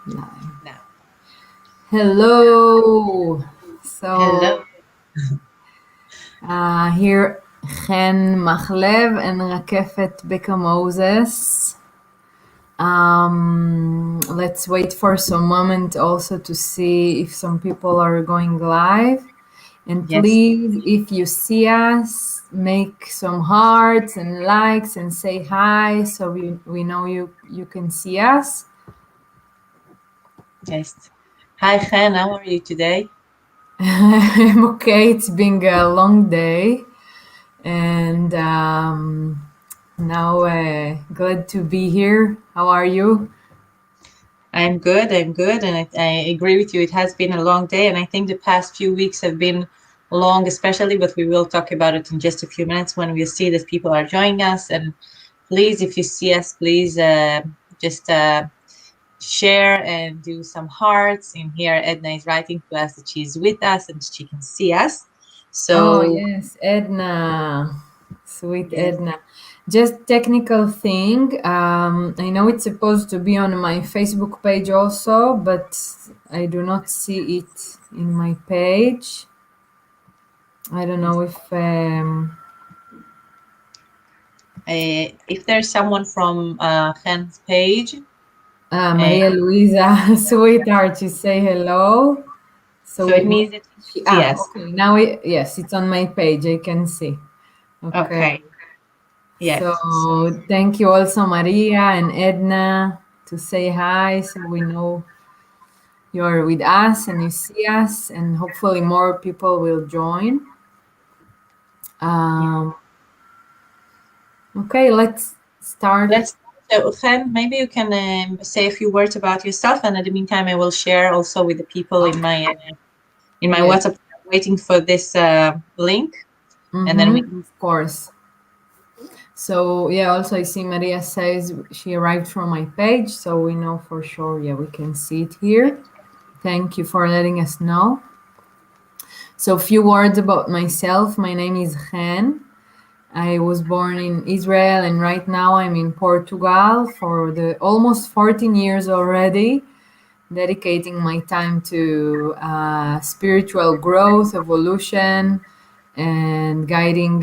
Live. Now. Hello. So Hello. here mahlev and Rakefet, beka Moses. Let's wait for some moment also to see if some people are going live. And Yes. please, if you see us, make some hearts and likes and say hi so we know you can see us. Yes. Hi, Chen. How are you today? I'm okay. It's been a long day, and now glad to be here. How are you? I'm good. I'm good. And I agree with you. It has been a long day. And I think the past few weeks have been long, especially, but we will talk about it in just a few minutes when we see that people are joining us. And please, if you see us, please just share and do some hearts. In here, Edna is writing to us that she's with us and she can see us. Oh So, yes, Edna, sweet yes. Edna. Just technical thing. I know it's supposed to be on my Facebook page also, but I do not see it in my page. I don't know if If there's someone from Chen's page, uh, Maria Luisa, sweetheart, you say hello. so it So means that you see us. okay. Now yes, it's on my page. I can see. Okay. Okay. So Yes. So thank you also Maria and Edna to say hi so we know you're with us and you see us and hopefully more people will join. yeah. Um, okay, let's start. Let's. So Chen, maybe you can say a few words about yourself, and in the meantime, I will share also with the people in my Yes. WhatsApp, waiting for this link, and then we. Of course. So yeah, also I see Maria says she arrived from my page, so we know for sure. Yeah, we can see it here. Thank you for letting us know. So, a few words about myself. My name is Chen. I was born in Israel, and right now I'm in Portugal for the almost 14 years already, dedicating my time to spiritual growth, evolution, and guiding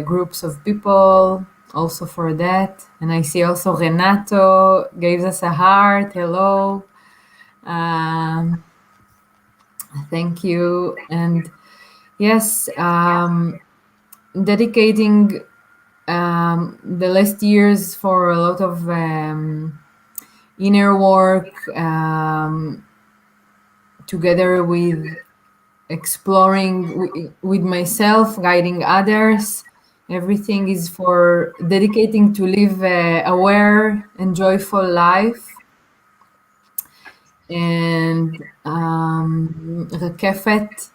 groups of people. Also for that, and I see also Renato gave us a heart. Hello. Um, Thank you. And yes, dedicating the last years for a lot of inner work together with exploring with myself, guiding others. Everything is for dedicating to live a aware and joyful life. And Rakefet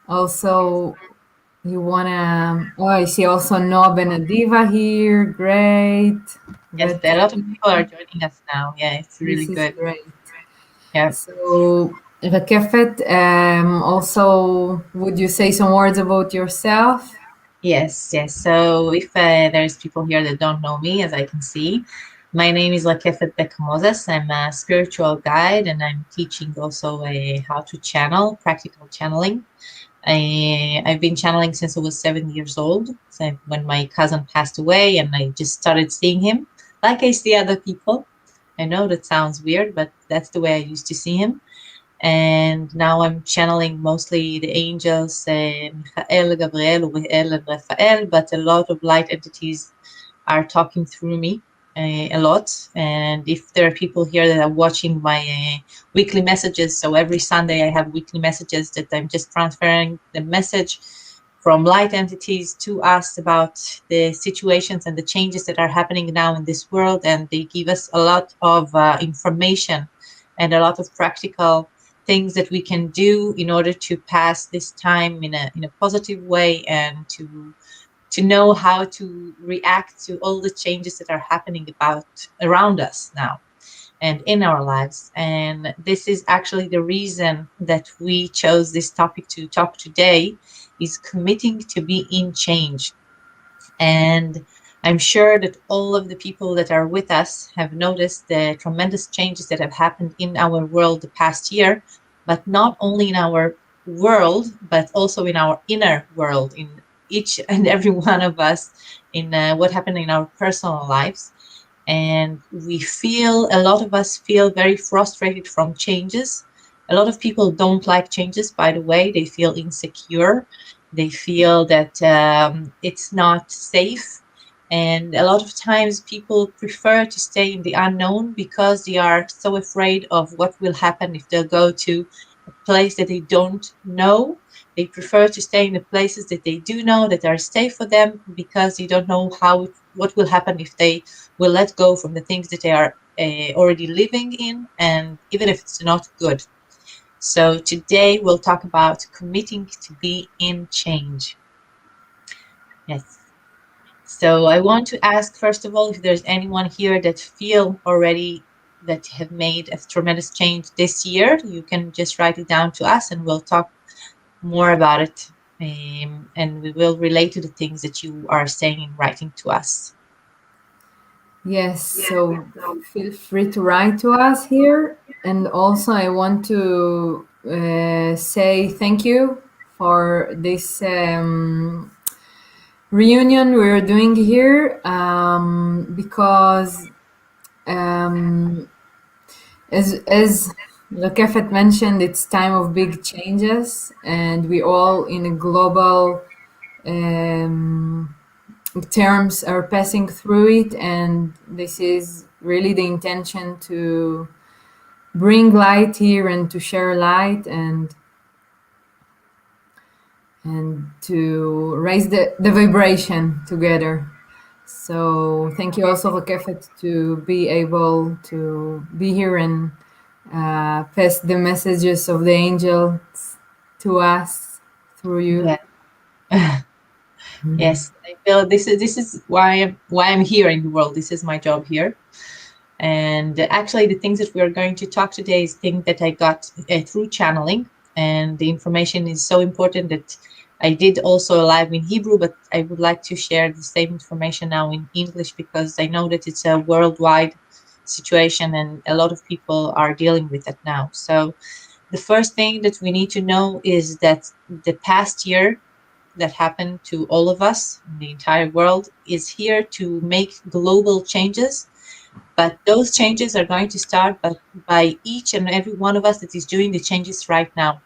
also. You wanna? Oh, I see also Noah Benadiva here. Great. Yes, Glad a to lot of see people are you. joining us now. Yeah, it's really This is good. great. Yeah. So, Rakefet, also, would you say some words about yourself? Yes, yes. So if there's people here that don't know me, as I can see, my name is Rakefet Moses. I'm a spiritual guide, and I'm teaching also how to channel, practical channeling. I've been channeling since I was 7 years old. So when my cousin passed away, and I just started seeing him like I see other people. I know that sounds weird, but that's the way I used to see him. And now I'm channeling mostly the angels, Michael, Gabriel, Uriel, and Raphael, but a lot of light entities are talking through me a lot. And if there are people here that are watching my weekly messages, so every Sunday I have weekly messages that I'm just transferring the message from light entities to us about the situations and the changes that are happening now in this world. And they give us a lot of information and a lot of practical things that we can do in order to pass this time in a positive way, and to know how to react to all the changes that are happening about around us now and in our lives. And this is actually the reason that we chose this topic to talk today, is committing to be in change. And I'm sure that all of the people that are with us have noticed the tremendous changes that have happened in our world the past year, but not only in our world, but also in our inner world, in each and every one of us, in what happened in our personal lives. And a lot of us feel very frustrated from changes. A lot of people don't like changes, by the way. They feel insecure. They feel that it's not safe. And a lot of times people prefer to stay in the unknown because they are so afraid of what will happen if they'll go to a place that they don't know. They prefer to stay in the places that they do know, that are safe for them, because they don't know what will happen if they will let go from the things that they are already living in, and even if it's not good. So today we'll talk about committing to be in change. Yes. So I want to ask, first of all, if there's anyone here that feel already that have made a tremendous change this year. You can just write it down to us and we'll talk more about it. And we will relate to the things that you are saying and writing to us. Yes, so feel free to write to us here. And also, I want to say thank you for this reunion we're doing here, because um, as Rakefet mentioned, it's time of big changes, and we all in a global um, terms are passing through it, and this is really the intention to bring light here and to share light and to raise the vibration together. So thank you also, Rakefet, to be able to be here and pass the messages of the angels to us through you. Yeah. Yes, I feel this is why I'm here in the world. This is my job here. And actually, the things that we are going to talk today is things that I got through channeling, and the information is so important that I did also a live in Hebrew, but I would like to share the same information now in English because I know that it's a worldwide situation and a lot of people are dealing with it now. So the first thing that we need to know is that the past year that happened to all of us in the entire world is here to make global changes, but those changes are going to start by each and every one of us that is doing the changes right now.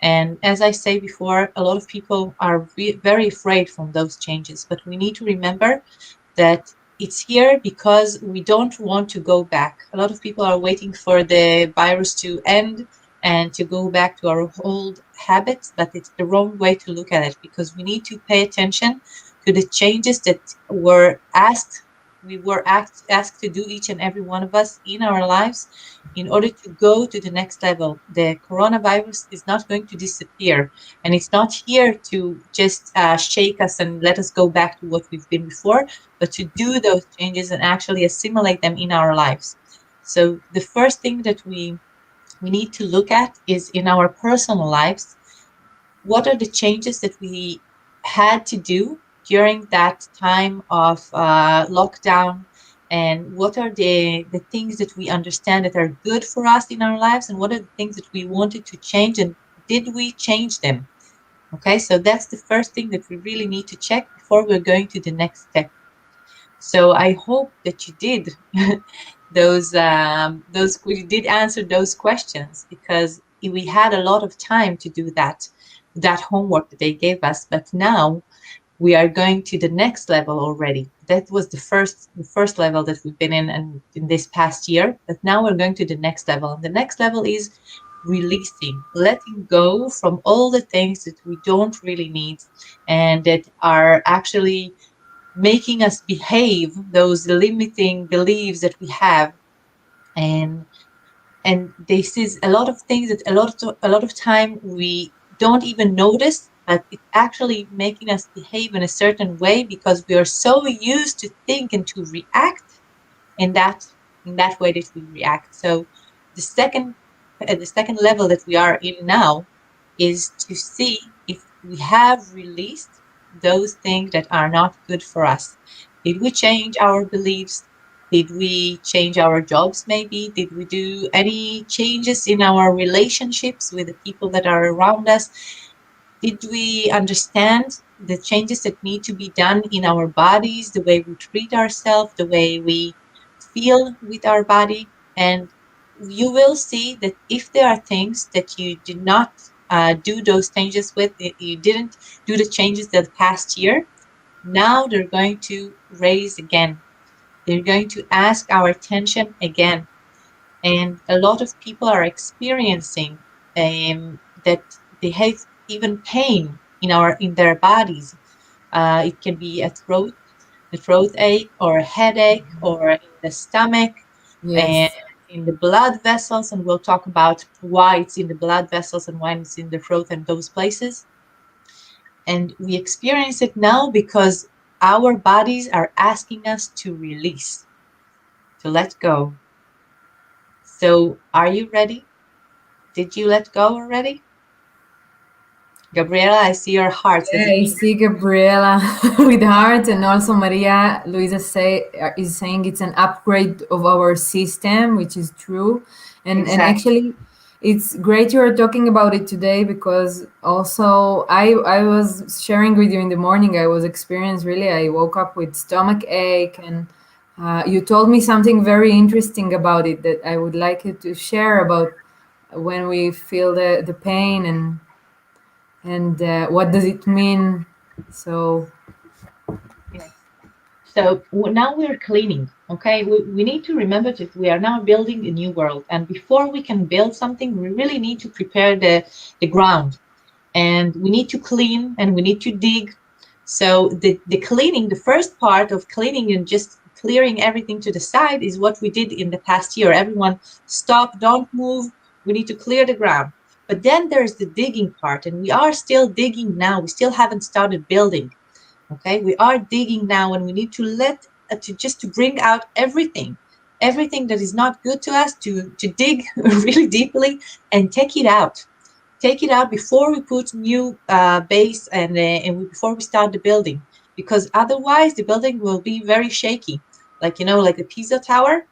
And as I say before, a lot of people are very afraid from those changes, but we need to remember that it's here because we don't want to go back. A lot of people are waiting for the virus to end and to go back to our old habits, but it's the wrong way to look at it because we need to pay attention to the changes that we were asked to do, each and every one of us in our lives, in order to go to the next level. The coronavirus is not going to disappear, and it's not here to just shake us and let us go back to what we've been before, but to do those changes and actually assimilate them in our lives. So the first thing that we need to look at is in our personal lives, what are the changes that we had to do during that time of lockdown, and what are the things that we understand that are good for us in our lives, and what are the things that we wanted to change, and did we change them? Okay, so that's the first thing that we really need to check before we're going to the next step. So I hope that you did those you did answer those questions, because we had a lot of time to do that homework that they gave us. But now we are going to the next level already. That was the first level that we've been in, and in this past year. But now we're going to the next level, and the next level is releasing, letting go from all the things that we don't really need and that are actually making us behave, those limiting beliefs that we have. And and this is a lot of things that a lot of time we don't even notice, but it's actually making us behave in a certain way because we are so used to think and to react in that way that we react. So the second level that we are in now is to see if we have released those things that are not good for us. Did we change our beliefs? Did we change our jobs maybe? Did we do any changes in our relationships with the people that are around us? Did we understand the changes that need to be done in our bodies, the way we treat ourselves, the way we feel with our body? And you will see that if there are things that you did not do those changes with, you didn't do the changes the past year, now they're going to raise again. They're going to ask our attention again. And a lot of people are experiencing that they have even pain in their bodies. It can be a throat ache, or a headache, or in the stomach, and Yes. in the blood vessels. And we'll talk about why it's in the blood vessels and why it's in the throat and those places. And we experience it now because our bodies are asking us to release, to let go. So, are you ready? Did you let go already? Gabriela, I see your hearts. Does Yeah, it I mean see Gabriela with heart, and also Maria Luisa is saying it's an upgrade of our system, which is true. And exactly? actually, it's great you are talking about it today, because also I was sharing with you in the morning. I was experienced really. I woke up with stomach ache, and you told me something very interesting about it that I would like you to share about when we feel the pain, and what does it mean. So Yes. So now we're cleaning, okay? We need to remember that we are now building a new world. And before we can build something, we really need to prepare the ground. And we need to clean and we need to dig. So the cleaning, the first part of cleaning and just clearing everything to the side is what we did in the past year. Everyone stop, don't move. We need to clear the ground. But then there's the digging part, and we are still digging now. We still haven't started building. Okay, we are digging now, and we need to let to just to bring out everything that is not good to us, to dig really deeply and take it out before we put new base, and before we start the building, because otherwise the building will be very shaky, like like a Pisa tower.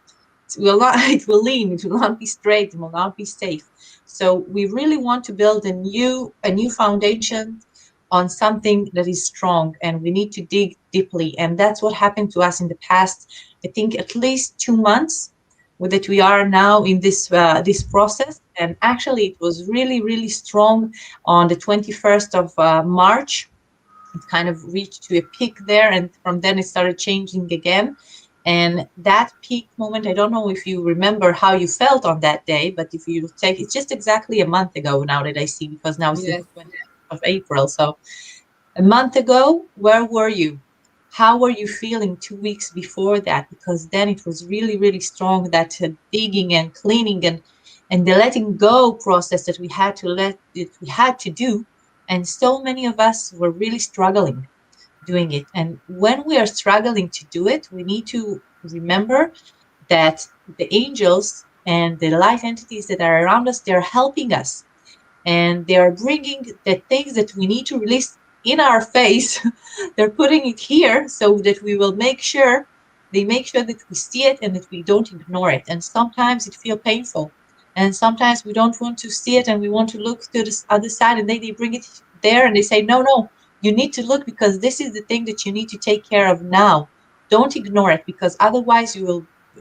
It will not it will lean, it will not be straight, it will not be safe. So we really want to build a new foundation on something that is strong, and we need to dig deeply. And that's what happened to us in the past, I think at least 2 months, with that we are now in this process. And actually it was really really strong on the 21st of March. It kind of reached to a peak there, and from then it started changing again. And that peak moment, I don't know if you remember how you felt on that day, but if you take, it's just exactly a month ago now that I see, because now it's the yes, 20th of April. So a month ago, where were you? How were you feeling 2 weeks before that? Because then it was really, really strong, that digging and cleaning, and the letting go process that we had to do. And so many of us were really struggling doing it. And when we are struggling to do it, we need to remember that the angels and the light entities that are around us, they're helping us, and they are bringing the things that we need to release in our face. They're putting it here so that we will make sure that we see it and that we don't ignore it. And sometimes it feels painful, and sometimes we don't want to see it, and we want to look to the other side, and they bring it there and they say, no, no, you need to look, because this is the thing that you need to take care of now. Don't ignore it, because otherwise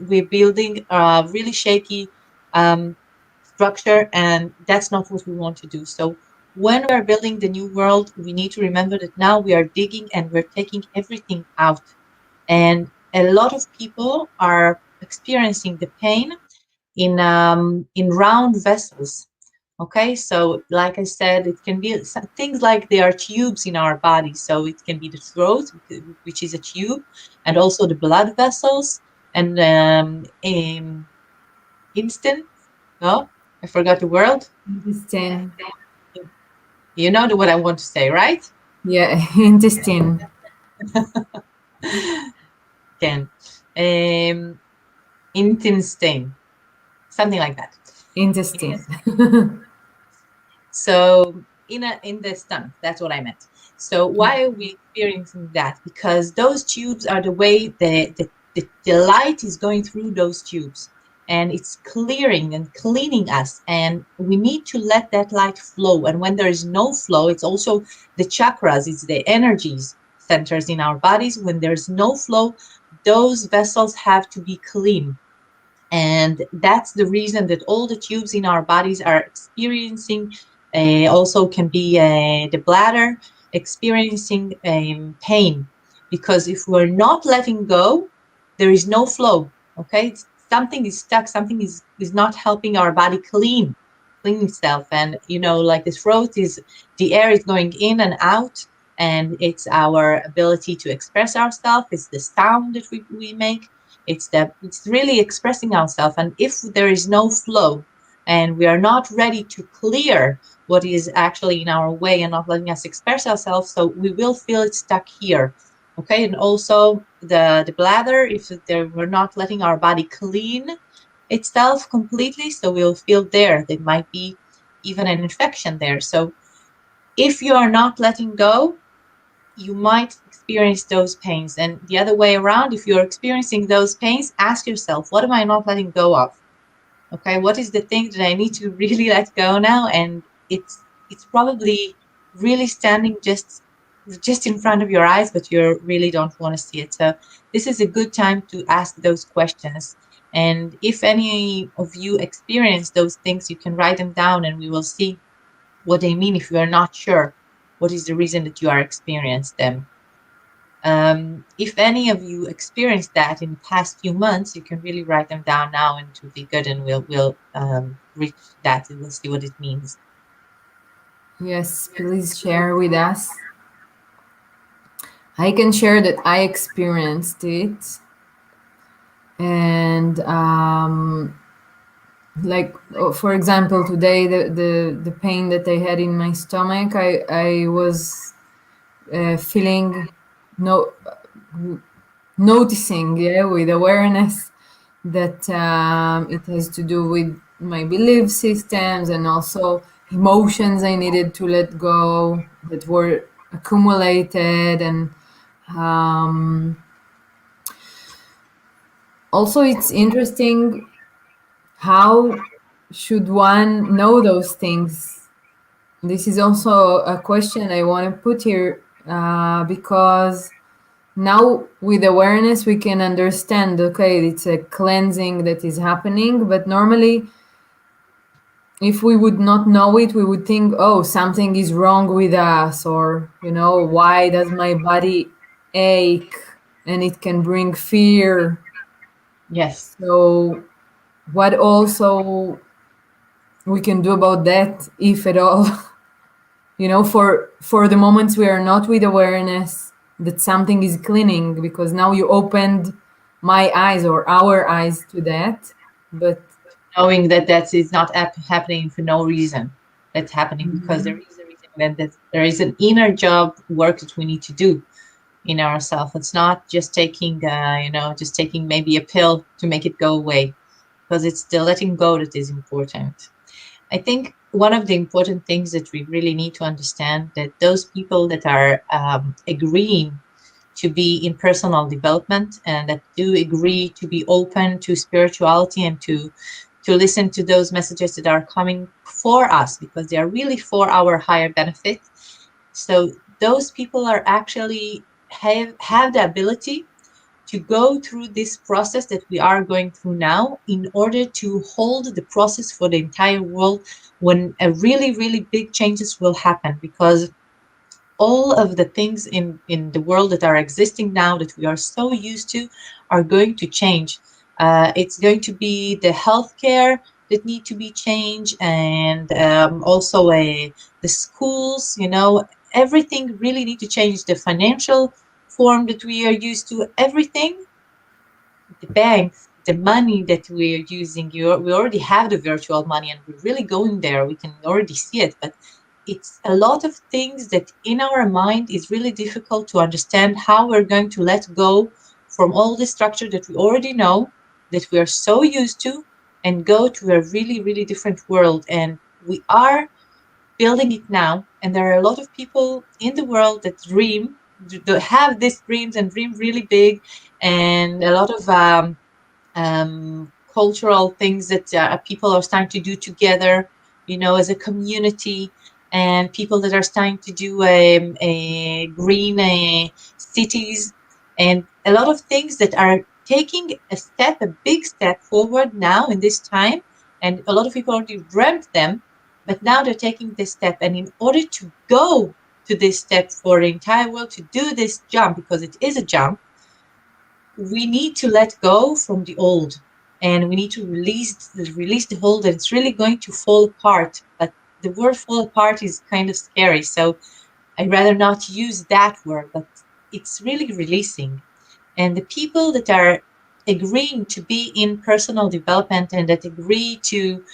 we're building a really shaky um, structure, and that's not what we want to do. So when we are building the new world, we need to remember that now we are digging and we're taking everything out. And a lot of people are experiencing the pain in round vessels. Okay, so like I said, it can be things like there are tubes in our body. So it can be the throat, which is a tube, and also the blood vessels, and instant. No, I forgot the word. intestine. You know what I want to say, right? Yeah, intestine. Then, um, intestine, something like that. Intestine. So in the stomach. That's what I meant. So why are we experiencing that? Because those tubes are the way the light is going through those tubes, and it's clearing and cleaning us, and we need to let that light flow. And when there is no flow, it's also the chakras, it's the energies centers in our bodies. When there's no flow, those vessels have to be clean. And that's the reason that all the tubes in our bodies are experiencing, also can be the bladder experiencing pain, because if we're not letting go, there is no flow. Okay, something is stuck, something is not helping our body clean itself. And like the throat is, the air is going in and out, and it's our ability to express ourselves, it's the sound that we make, it's really expressing ourselves. And if there is no flow and we are not ready to clear what is actually in our way and not letting us express ourselves, so we will feel it stuck here. Okay, and also the bladder, if we're not letting our body clean itself completely, so we'll feel there might be even an infection there. So if you are not letting go, you might experience those pains. And the other way around, if you're experiencing those pains, ask yourself, what am I not letting go of? Okay, what is the thing that I need to really let go now? And it's probably really standing just in front of your eyes, but you really don't want to see it. So this is a good time to ask those questions. And if any of you experience those things, you can write them down and we will see what they mean. If you are not sure what is the reason that you are experiencing them. If any of you experienced that in the past few months, you can really write them down now, and it will be good, and we'll reach that and we'll see what it means. Yes, please share with us. I can share that I experienced it, and like for example, today the pain that I had in my stomach, I was feeling noticing, with awareness, that it has to do with my belief systems and also emotions I needed to let go that were accumulated. And also it's interesting, how should one know those things? This is also a question I want to put here, because now with awareness we can understand, okay, it's a cleansing that is happening, but normally if we would not know it, we would think, oh, something is wrong with us, or why does my body ache, and it can bring fear. Yes. So what also we can do about that, if at all? For the moments we are not with awareness that something is cleaning, because now you opened my eyes or our eyes to that. But knowing that is not happening for no reason. That's happening because there is a reason, that there is an inner job work that we need to do in ourselves. It's not just taking maybe a pill to make it go away, because it's the letting go that is important. I think one of the important things that we really need to understand, that those people that are agreeing to be in personal development and that do agree to be open to spirituality and to listen to those messages that are coming for us, because they are really for our higher benefit. So those people are actually have the ability to go through this process that we are going through now, in order to hold the process for the entire world when a really, really big changes will happen. Because all of the things in the world that are existing now that we are so used to are going to change. It's going to be the healthcare that need to be changed, and also the schools, everything really need to change. The financial form that we are used to, everything, the banks, the money that we're using, we already have the virtual money and we're really going there. We can already see it, but it's a lot of things that in our mind is really difficult to understand how we're going to let go from all the structure that we already know, that we are so used to, and go to a really, really different world. And we are building it now. And there are a lot of people in the world that have these dreams and dream really big, and a lot of cultural things that people are starting to do together, as a community, and people that are starting to do a green cities, and a lot of things that are taking a big step forward now in this time. And a lot of people already dreamt them, but now they're taking this step. And in order to go to this step for the entire world to do this jump, because it is a jump, we need to let go from the old, and we need to release the old, and it's really going to fall apart. But the word fall apart is kind of scary, so I'd rather not use that word, but it's really releasing. And the people that are agreeing to be in personal development, and that agree to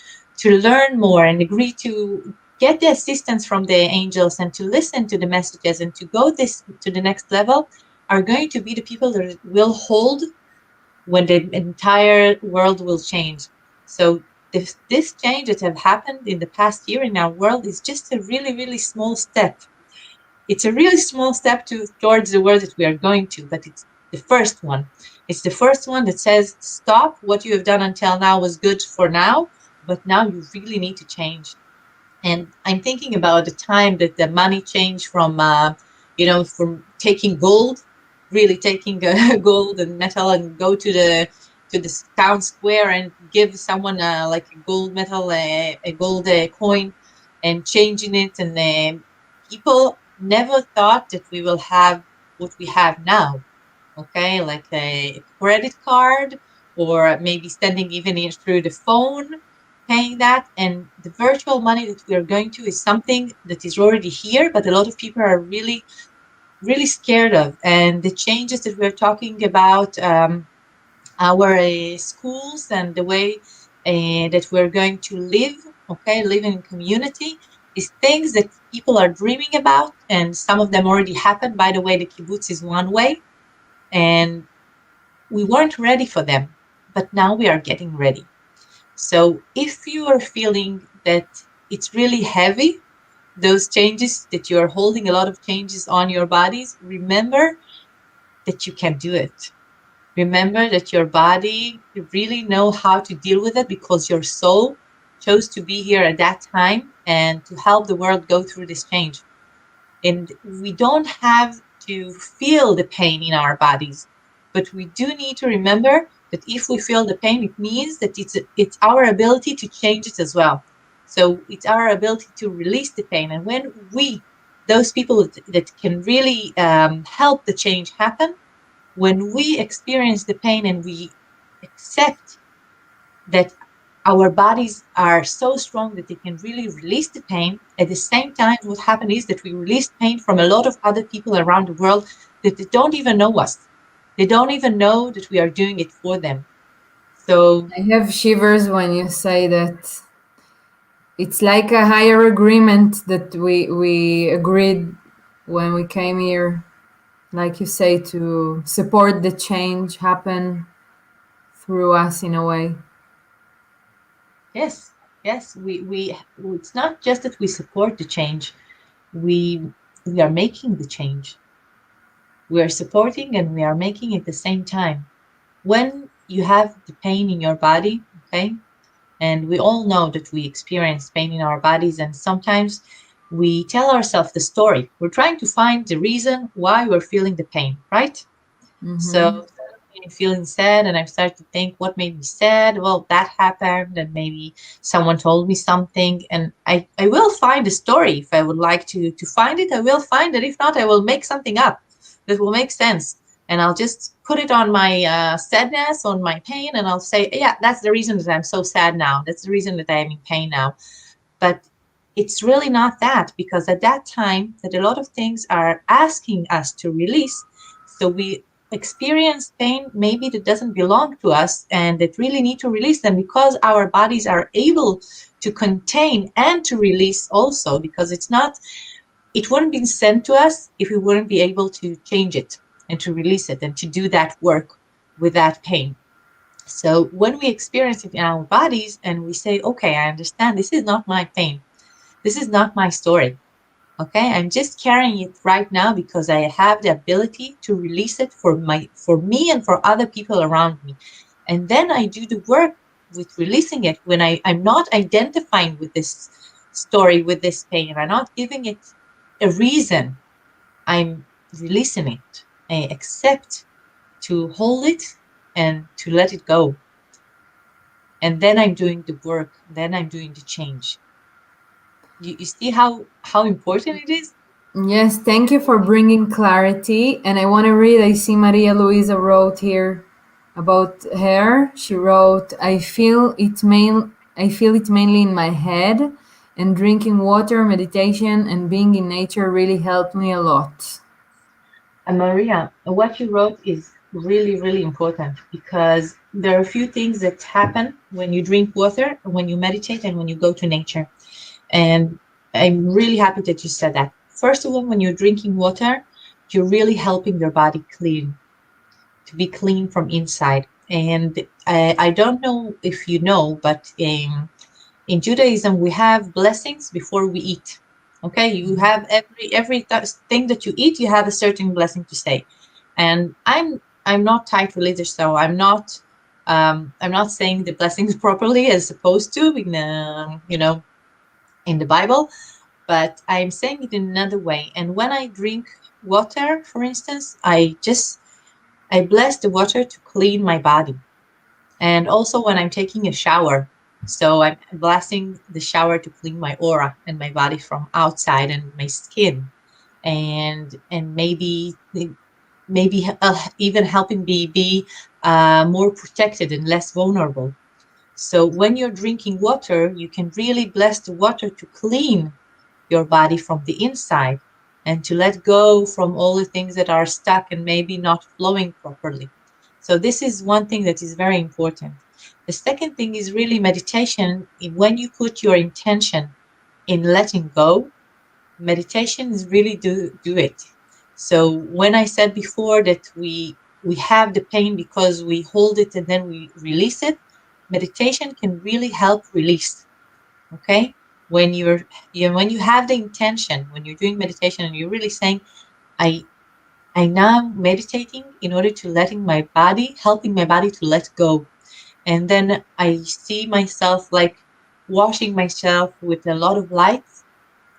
learn more, and agree to get the assistance from the angels, and to listen to the messages, and to go to the next level, are going to be the people that will hold when the entire world will change. So this change that have happened in the past year in our world is just a really, really small step. It's a really small step towards the world that we are going to, but it's the first one. It's the first one that says, stop, what you have done until now was good for now, but now you really need to change. And I'm thinking about the time that the money changed from, from taking gold, really taking gold and metal, and go to the town square and give someone like a gold metal, a gold coin, and changing it. And people never thought that we will have what we have now. Okay, like a credit card, or maybe standing even through the phone, paying that. And the virtual money that we are going to is something that is already here, but a lot of people are really, really scared of. And the changes that we're talking about, our schools, and the way that we're going to live in community, is things that people are dreaming about, and some of them already happened. By the way, the kibbutz is one way, and we weren't ready for them, but now we are getting ready. So if you are feeling that it's really heavy, those changes, that you're holding a lot of changes on your bodies, remember that you can do it. Remember that your body, you really know how to deal with it, because your soul chose to be here at that time and to help the world go through this change. And we don't have to feel the pain in our bodies, but we do need to remember that if we feel the pain, it means that it's our ability to change it as well. So it's our ability to release the pain. And when those people that can really help the change happen, when we experience the pain and we accept that our bodies are so strong that they can really release the pain, at the same time, what happened is that we release pain from a lot of other people around the world that they don't even know us. They don't even know that we are doing it for them. So I have shivers when you say that. It's like a higher agreement that we agreed when we came here, like you say, to support the change happen through us in a way. yes, yes, we it's not just that we support the change, we we are making the change. We are supporting and we are making at the same time. When you have the pain in your body, okay, and we all know that we experience pain in our bodies, and sometimes we tell ourselves the story. We're trying to find the reason why we're feeling the pain, right? Mm-hmm. So I'm feeling sad, and I start to think, what made me sad? Well, that happened, and maybe someone told me something, and I will find a story. If I would like to find it, I will find it. If not, I will make something up that will make sense. And I'll just put it on my sadness, on my pain, and I'll say, yeah, that's the reason that I'm so sad now. That's the reason that I'm in pain now. But it's really not that, because at that time that a lot of things are asking us to release, so we experience pain maybe that doesn't belong to us, and that really need to release them, because our bodies are able to contain and to release also, because it wouldn't be sent to us if we wouldn't be able to change it and to release it and to do that work with that pain. So when we experience it in our bodies and we say, okay, I understand, this is not my pain, this is not my story. Okay, I'm just carrying it right now because I have the ability to release it for me and for other people around me. And then I do the work with releasing it when I'm not identifying with this story, with this pain. I'm not giving it a reason. I'm releasing it. I accept to hold it and to let it go. And then I'm doing the work. Then I'm doing the change. You see how important it is? Yes, thank you for bringing clarity. And I want to read, I see Maria Luisa wrote here about her. She wrote, I feel it mainly in my head, and drinking water, meditation, and being in nature really helped me a lot. And Maria, what you wrote is really, really important because there are a few things that happen when you drink water, when you meditate, and when you go to nature. And I'm really happy that you said that. First of all, when you're drinking water, you're really helping your body clean, to be clean from inside. And I don't know if you know, but in Judaism, we have blessings before we eat. Okay, you have thing that you eat, you have a certain blessing to say. And I'm not tight religious, so I'm not saying the blessings properly as supposed to in in the Bible, but I'm saying it in another way. And when I drink water, for instance, I bless the water to clean my body. And also when I'm taking a shower, so I'm blessing the shower to clean my aura and my body from outside and my skin, and maybe even helping me be more protected and less vulnerable. So when you're drinking water, you can really bless the water to clean your body from the inside and to let go from all the things that are stuck and maybe not flowing properly. So this is one thing that is very important. The second thing is really meditation. When you put your intention in letting go, meditation is really do it. So when I said before that we have the pain because we hold it and then we release it, meditation can really help release. Okay, when when you have the intention, when you're doing meditation and you're really saying, I I now meditating in order to letting my body, helping my body to let go. And then I see myself like washing myself with a lot of lights.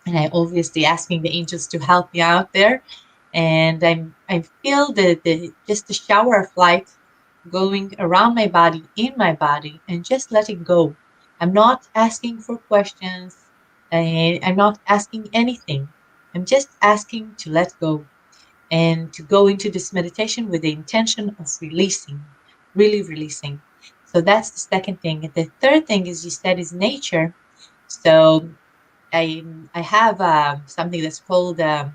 And I obviously asking the angels to help me out there. And I feel the just the shower of light going around my body, in my body, and just letting go. I'm not asking for questions. I'm not asking anything. I'm just asking to let go and to go into this meditation with the intention of releasing, really releasing. So that's the second thing. And the third thing, as you said, is nature. So I have something that's called the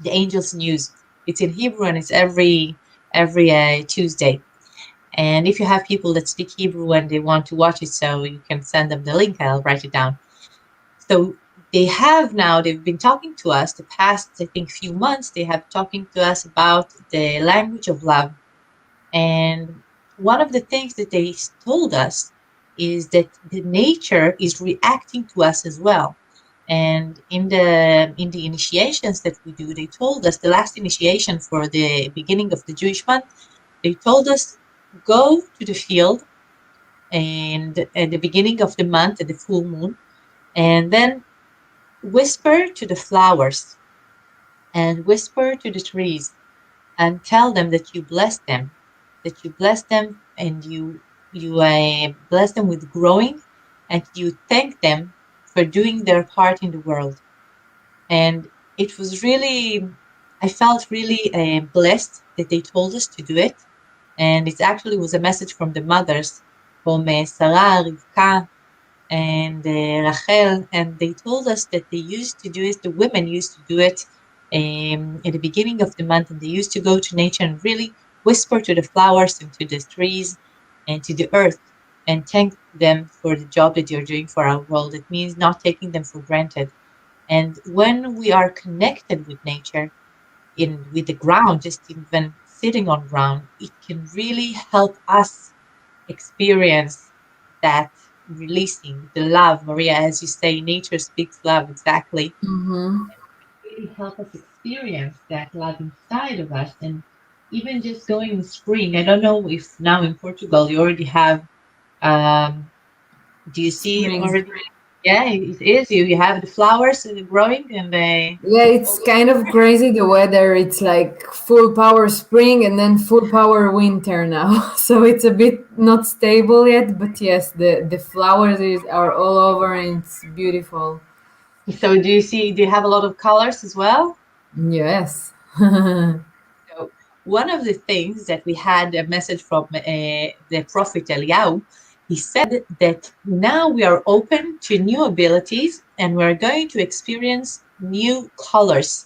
Angels News. It's in Hebrew and it's every Tuesday. And if you have people that speak Hebrew and they want to watch it, so you can send them the link. I'll write it down. So they've been talking to us the past, I think, few months. They have talking to us about the language of love. And one of the things that they told us is that the nature is reacting to us as well. And in the initiations that we do, they told us the last initiation for the beginning of the Jewish month, they told us go to the field and at the beginning of the month at the full moon, and then whisper to the flowers and whisper to the trees and tell them that you bless them and you bless them with growing, and you thank them for doing their part in the world. And it was really, I felt really blessed that they told us to do it. And it actually was a message from the mothers, from Sarah, Rivka, and Rachel, and they told us that they used to do it, the women used to do it at the beginning of the month, and they used to go to nature and really whisper to the flowers and to the trees and to the earth and thank them for the job that you're doing for our world. It means not taking them for granted. And when we are connected with nature, in with the ground, just even sitting on ground, it can really help us experience that releasing the love. Maria, as you say, nature speaks love, exactly. Mm-hmm. really help us experience that love inside of us. And even just going in spring, I don't know if now in Portugal you already have, do you see Spring. already? Yeah, it is. You have the flowers growing and they. Yeah, it's kind of crazy the weather. It's like full power spring and then full power winter now. So it's a bit not stable yet, but yes, the flowers are all over and it's beautiful. So do you have a lot of colors as well? Yes. So one of the things that we had a message from the prophet Eliyahu, he said that now we are open to new abilities and we're going to experience new colors.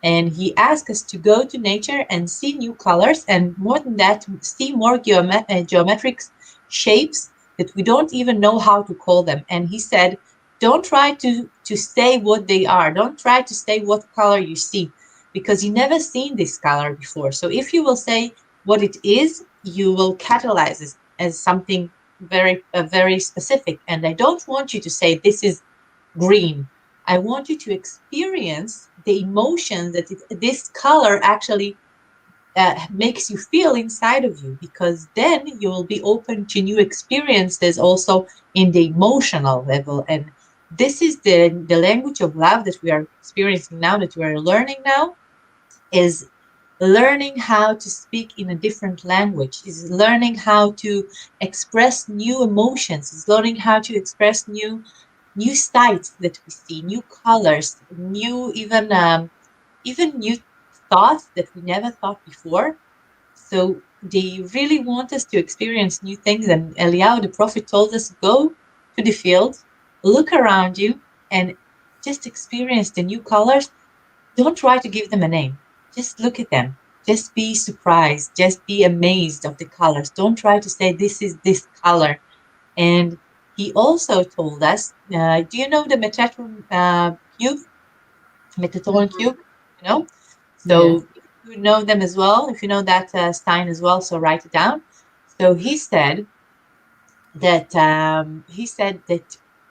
And he asked us to go to nature and see new colors, and more than that, see more geometric shapes that we don't even know how to call them. And he said, don't try to say what they are. Don't try to say what color you see, because you never seen this color before. So if you will say what it is, you will catalyze it as something very specific. And I don't want you to say this is green. I want you to experience the emotion that this color actually makes you feel inside of you, because then you will be open to new experiences also in the emotional level. And this is the language of love that we are experiencing now, that we are learning now, is learning how to speak in a different language, is learning how to express new emotions, is learning how to express new sights that we see, new colors, new even new thoughts that we never thought before. So they really want us to experience new things. And Eliyahu, the prophet, told us, go to the field, look around you, and just experience the new colors. Don't try to give them a name. Just look at them. Just be surprised. Just be amazed of the colors. Don't try to say this is this color. And he also told us, do you know the Metatron cube? Metatron cube, you know? Yes. So if you know them as well, if you know that sign as well, so write it down. So he said that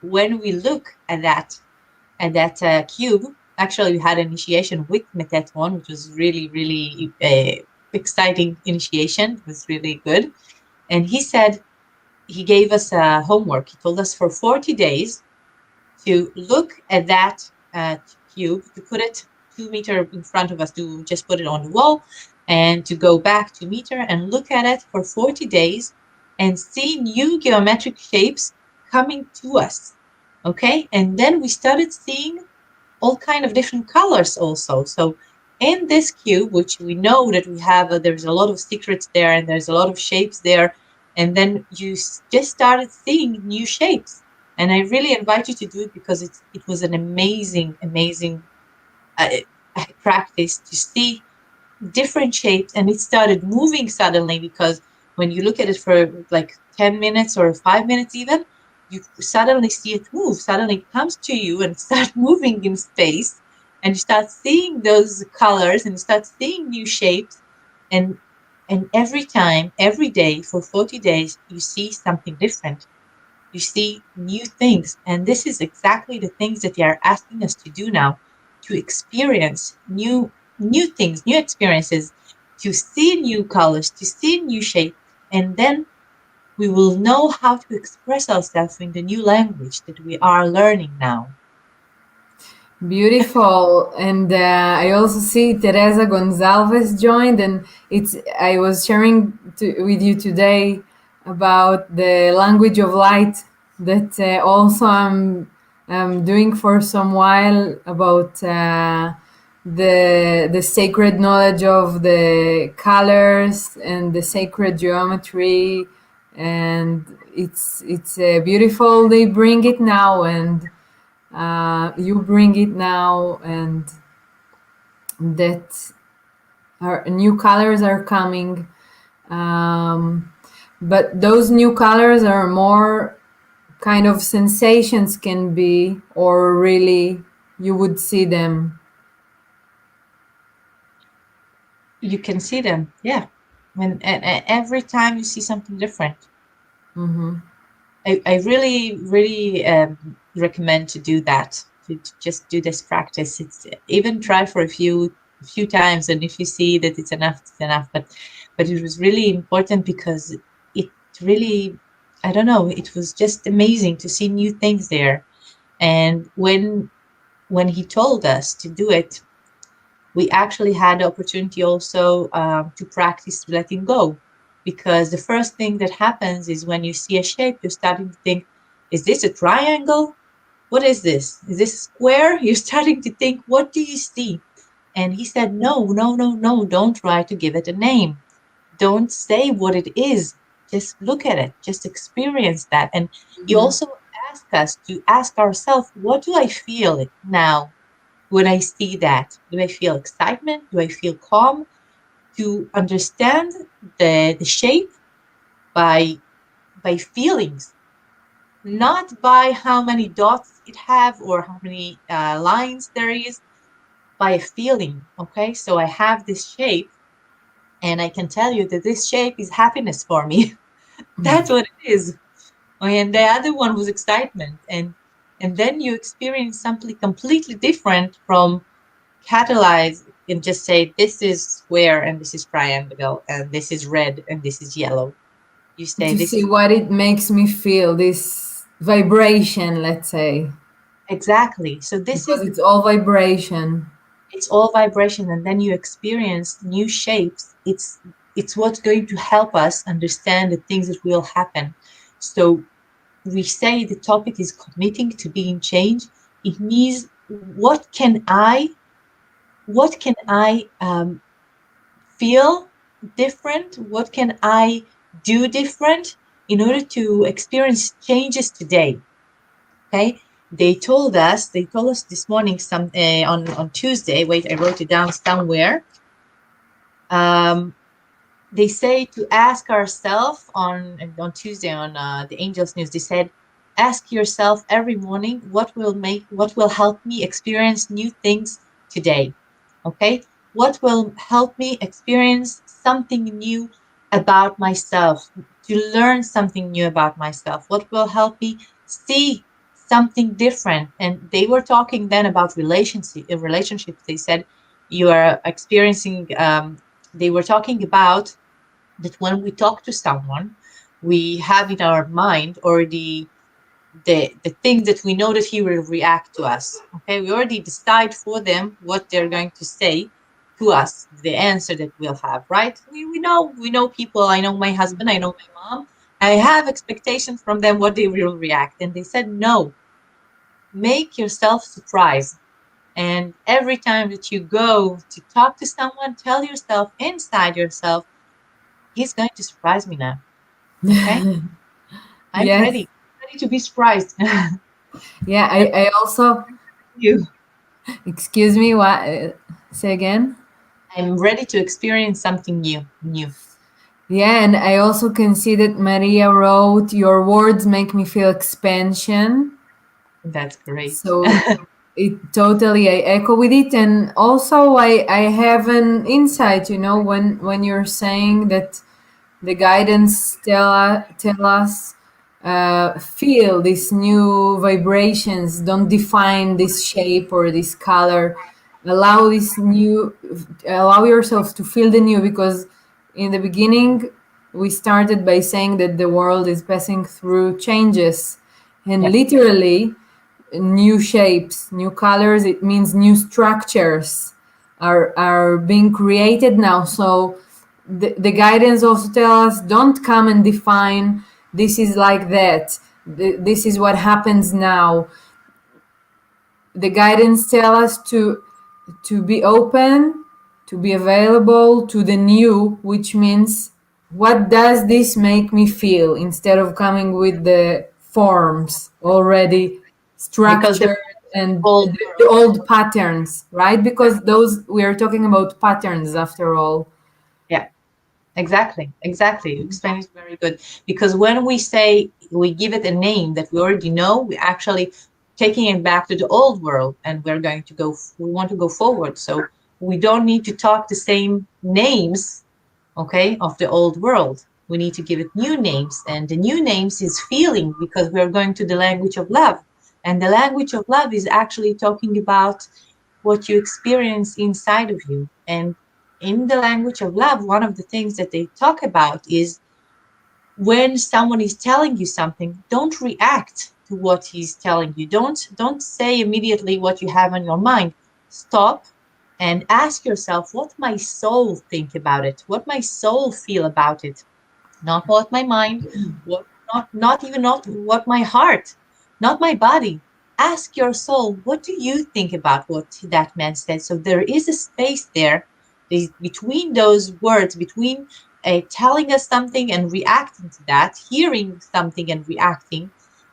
when we look at that cube, actually we had an initiation with Metatron, which was really exciting initiation. It was really good. And he said, he gave us a homework. He told us for 40 days to look at that cube, to put it 2 meters in front of us, to just put it on the wall, and to go back 2 meters and look at it for 40 days and see new geometric shapes coming to us. Okay, and then we started seeing all kind of different colors also. So in this cube, which we know that we have, there's a lot of secrets there and there's a lot of shapes there. And then you just started seeing new shapes. And I really invite you to do it, because it was an amazing uh, practice to see different shapes. And it started moving suddenly, because when you look at it for like 10 minutes or 5 minutes even, you suddenly see it move. Suddenly it comes to you and start moving in space, and you start seeing those colors and you start seeing new shapes. And every time, every day for 40 days, you see something different. You see new things. And this is exactly the things that they are asking us to do now, to experience new things, new experiences, to see new colors, to see new shapes. And then we will know how to express ourselves in the new language that we are learning now. Beautiful. And I also see Teresa Gonzalez joined, and I was sharing with you today about the language of light that also I'm doing for some while, about the sacred knowledge of the colors and the sacred geometry, and it's beautiful. They bring it now, and you bring it now, and that new colors are coming, but those new colors are more kind of sensations, can be, or really you would see them. You can see them, yeah. And every time you see something different. Mm-hmm. I really recommend to do that. to just do this practice. It's even try for a few times, and if you see that it's enough, it's enough. But it was really important because it really, I don't know, it was just amazing to see new things there. And when he told us to do it, we actually had the opportunity also to practice letting go, because the first thing that happens is when you see a shape, you're starting to think, is this a triangle? What is this? Is this a square? You're starting to think, what do you see? And he said, no, no, no, no, don't try to give it a name. Don't say what it is. Just look at it. Just experience that. And he also asked us to ask ourselves, what do I feel now when I see that? Do I feel excitement? Do I feel calm? To understand the shape by feelings, not by how many dots it have or how many lines there is, by a feeling. Okay, so I have this shape, and I can tell you that this shape is happiness for me. That's what it is. And the other one was excitement, and then you experience something completely different from catalyze and just say this is square and this is triangle and this is red and this is yellow. You say To this see is what it makes me feel, this vibration, let's say, exactly. So this because is it's all vibration. it's all vibration, and then you experience new shapes. It's what's going to help us understand the things that will happen. So we say the topic is committing to being changed. It means what can I feel different? What can I do different in order to experience changes today? Okay. They told us this morning on Tuesday. Wait, I wrote it down somewhere. They say to ask ourselves on Tuesday on the Angels News. They said, ask yourself every morning what will help me experience new things today. Okay, what will help me experience something new about myself, to learn something new about myself? What will help me see something different? And they were talking then about relationships. They said you are experiencing. They were talking about that when we talk to someone, we have in our mind already the thing that we know that he will react to us. Okay, we already decide for them what they're going to say to us, the answer that we'll have, right? We know people. I know my husband, I know my mom. I have expectations from them what they will react. And they said, no, make yourself surprised. And every time that you go to talk to someone, tell yourself inside yourself, he's going to surprise me now. Okay, I'm Yes. ready to be surprised. Yeah, I'm I also, you. excuse me, what, say again? I'm ready to experience something new. Yeah, and I also can see that Maria wrote, your words make me feel expansion. That's great. So it totally, I echo with it. And also I have an insight, when you're saying that the guidance tell us, feel these new vibrations, don't define this shape or this color, allow this new, allow yourself to feel the new, because in the beginning we started by saying that the world is passing through changes, and Yeah, literally new shapes, new colors, it means new structures are being created now. So the guidance also tell us, don't come and define this is like that, this is what happens now. The guidance tell us to be open, to be available to the new, which means what does this make me feel, instead of coming with the forms already because the structured and whole the old patterns, right? Because those, we are talking about patterns after all. yeah, exactly. You explained it very good. Because when we say we give it a name that we already know, we actually taking it back to the old world, and we want to go forward. So we don't need to talk the same names, okay, of the old world. We need to give it new names, and the new names is feeling, because we're going to the language of love. And the language of love is actually talking about what you experience inside of you. And in the language of love, one of the things that they talk about is when someone is telling you something, don't react to what he's telling you. Don't say immediately what you have on your mind. Stop and ask yourself what my soul think about it, what my soul feel about it, not what my mind, what not even not what my heart, not my body. Ask your soul, what do you think about what that man said? So there is a space there between those words, between telling us something and reacting to that, hearing something and reacting.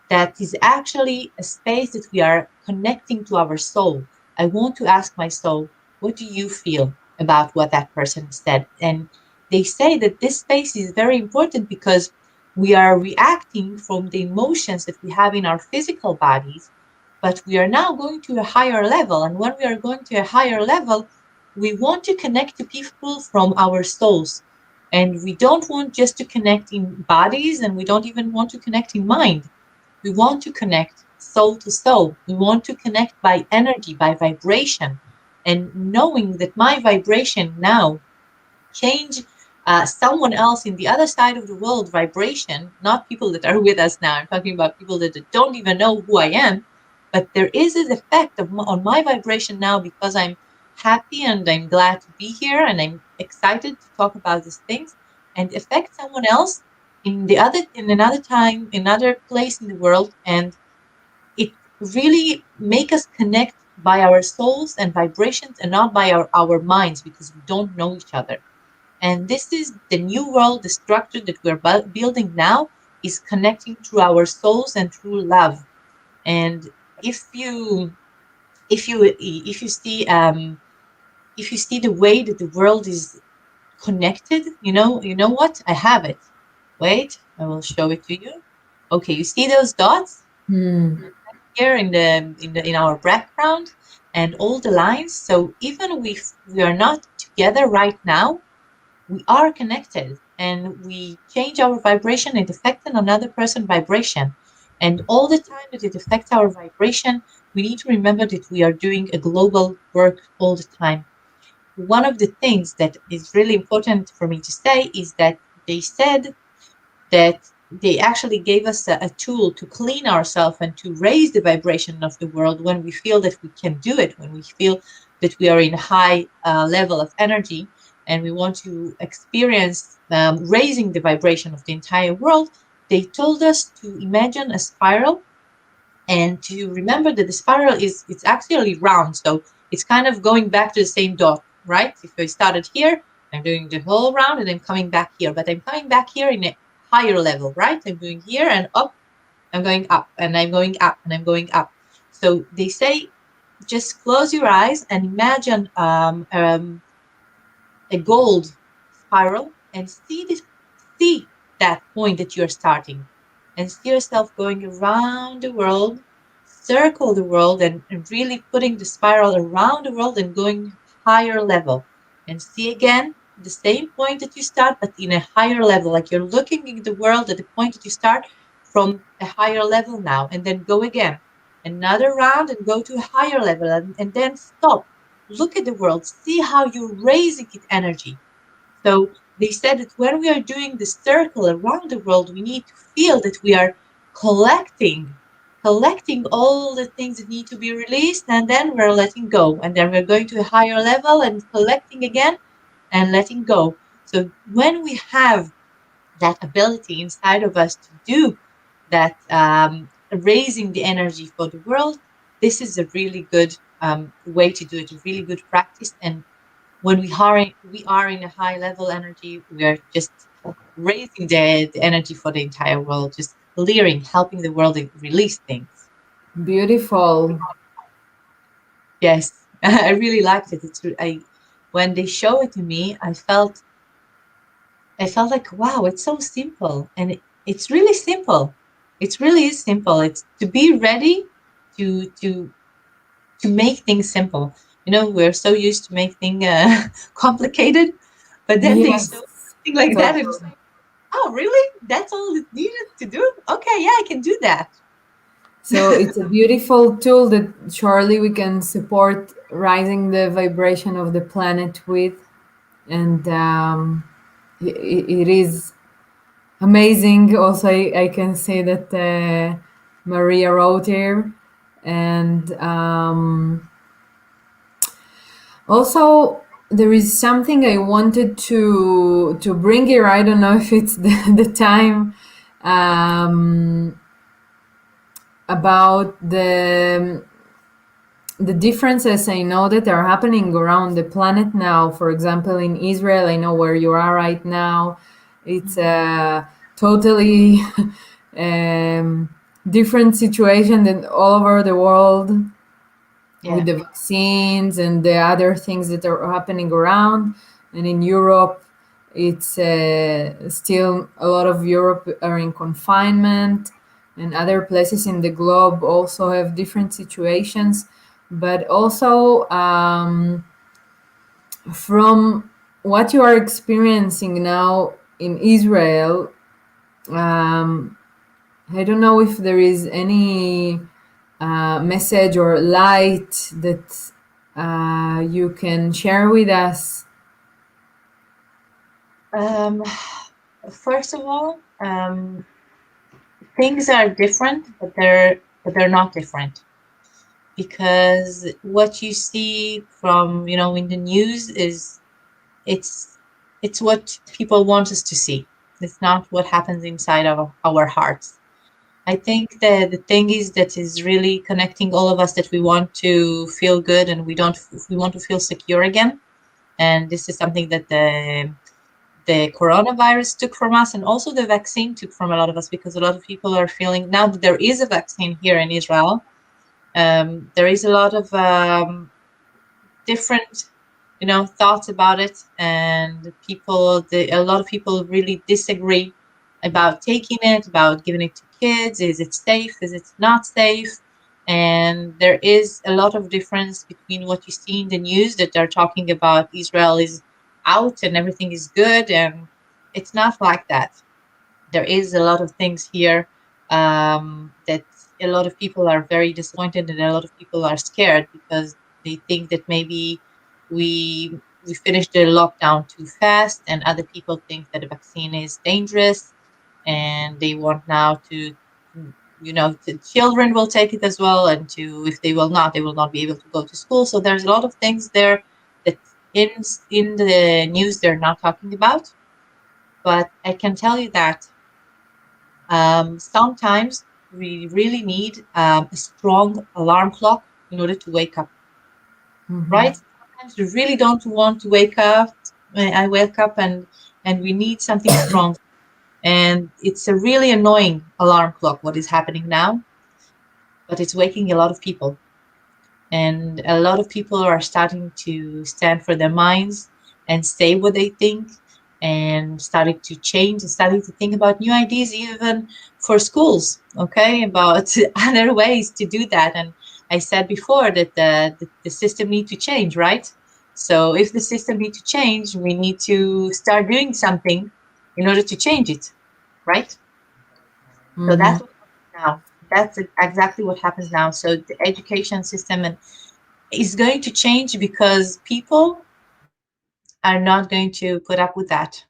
That is actually a space that we are connecting to our soul. I want to ask my soul, what do you feel about what that person said? And they say that this space is very important because we are reacting from the emotions that we have in our physical bodies, but we are now going to a higher level. And when we are going to a higher level, we want to connect to people from our souls. And we don't want just to connect in bodies, and we don't even want to connect in mind. We want to connect soul to soul. We want to connect by energy, by vibration, and knowing that my vibration now change someone else in the other side of the world vibration, not people that are with us now. I'm talking about people that don't even know who I am, but there is an effect on my vibration now because I'm happy and I'm glad to be here and I'm excited to talk about these things and affect someone else in another time, another place in the world, and it really make us connect by our souls and vibrations and not by our minds because we don't know each other. And this is the new world, the structure that we're building now is connecting through our souls and through love. And if you if you if you see if you see the way that the world is connected, you know what? I have it. Wait, I will show it to you. Okay, you see those dots here in our background and all the lines. So even if we are not together right now, we are connected and we change our vibration, it affects another person's vibration. And all the time that it affects our vibration, we need to remember that we are doing a global work all the time. One of the things that is really important for me to say is that they said that they actually gave us a tool to clean ourselves and to raise the vibration of the world when we feel that we can do it, when we feel that we are in a high level of energy and we want to experience raising the vibration of the entire world. They told us to imagine a spiral and to remember that the spiral is it's actually round, so it's kind of going back to the same dot, right? If I started here, I'm doing the whole round and I'm coming back here, but I'm coming back here in a higher level, right? I'm doing here and up, I'm going up and I'm going up and I'm going up. So they say just close your eyes and imagine a gold spiral and see that point that you're starting and see yourself going around the world, circle the world and really putting the spiral around the world and going higher level and see again the same point that you start but in a higher level, like you're looking at the world at the point that you start from a higher level now, and then go again another round and go to a higher level and then stop. Look at the world, see how you're raising its energy. So they said that when we are doing the circle around the world, we need to feel that we are collecting, collecting all the things that need to be released, and then we're letting go. And then we're going to a higher level and collecting again and letting go. So when we have that ability inside of us to do that, raising the energy for the world, this is a really good way to do it, a really good practice. And when we are in a high level energy, we are just raising the energy for the entire world, just clearing, helping the world release things. Beautiful. Yes, I really liked it. When they show it to me, I felt like, wow, it's so simple, and it's really simple. It really is simple. It's to be ready to to to make things simple. We're so used to make things complicated, but then they Yes, show something like that, and it's totally. like, oh, really? That's all it needed to do? Okay, yeah, I can do that. So it's a beautiful tool that surely we can support rising the vibration of the planet with. And it is amazing. Also, I can say that Maria wrote here. And also, there is something I wanted to bring here. I don't know if it's the time, about the differences I know that are happening around the planet now. For example, in Israel, I know where you are right now. It's a totally different situation than all over the world, with the vaccines and the other things that are happening around. And in Europe, it's still a lot of Europe are in confinement, and other places in the globe also have different situations. But also, from what you are experiencing now in Israel, I don't know if there is any message or light that you can share with us. First of all, things are different, but they're not different, because what you see from in the news is it's it's what people want us to see. It's not what happens inside of our hearts. I think that the thing is that is really connecting all of us, that we want to feel good and we want to feel secure again. And this is something that the coronavirus took from us, and also the vaccine took from a lot of us, because a lot of people are feeling now that there is a vaccine here in Israel. There is a lot of different thoughts about it, and a lot of people really disagree about taking it, about giving it to kids. Is it safe? Is it not safe? And there is a lot of difference between what you see in the news, that they're talking about Israel is out and everything is good, and it's not like that. There is a lot of things here that a lot of people are very disappointed, and a lot of people are scared, because they think that maybe we finished the lockdown too fast, and other people think that the vaccine is dangerous, and they want now to the children will take it as well, and to if they will not be able to go to school. So there's a lot of things there that in the news they're not talking about. But I can tell you that sometimes we really need a strong alarm clock in order to wake up, right? Sometimes we really don't want to wake up. I wake up and we need something strong. And it's a really annoying alarm clock, what is happening now, but it's waking a lot of people. And a lot of people are starting to stand for their minds and say what they think, and starting to change and starting to think about new ideas, even for schools, okay, about other ways to do that. And I said before that the system need to change, right? So if the system need to change, we need to start doing something in order to change it, right? So that's what happens now. That's exactly what happens now. So the education system is going to change, because people are not going to put up with that.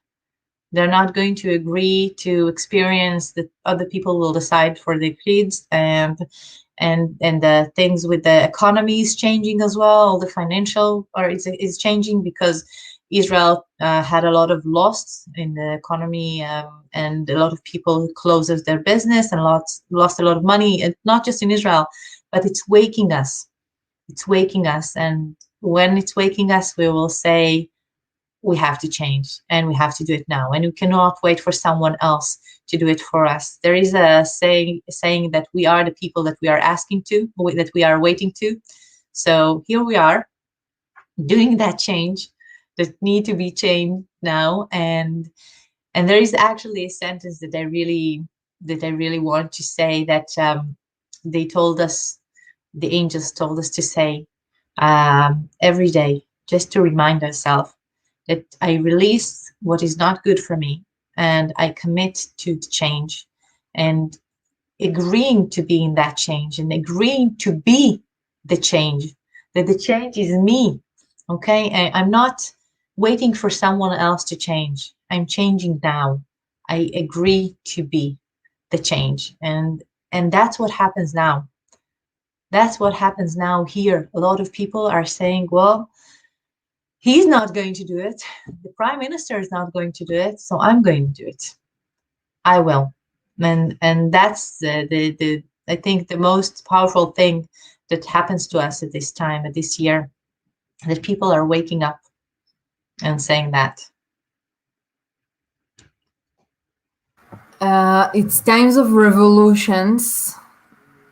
They're not going to agree to experience that other people will decide for their kids, and the things with the economy is changing as well. The financial or is changing, because Israel had a lot of loss in the economy, and a lot of people closes their business and lost a lot of money. And not just in Israel, but it's waking us. It's waking us, and when it's waking us, we will say we have to change, and we have to do it now, and we cannot wait for someone else to do it for us. There is a saying that we are the people that we are asking to, that we are waiting to. So here we are doing that change that need to be changed now. And there is actually a sentence that I really want to say, that they told us, the angels told us to say every day, just to remind ourselves that I release what is not good for me, and I commit to change. And agreeing to be in that change and agreeing to be the change, that the change is me. Okay, I'm not waiting for someone else to change. I'm changing now. I agree to be the change, and that's what happens now. That's what happens now here. A lot of people are saying, well, he's not going to do it. The prime minister is not going to do it, so I'm going to do it. I will. And that's the I think the most powerful thing that happens to us at this time, at this year, that people are waking up and saying that. It's times of revolutions,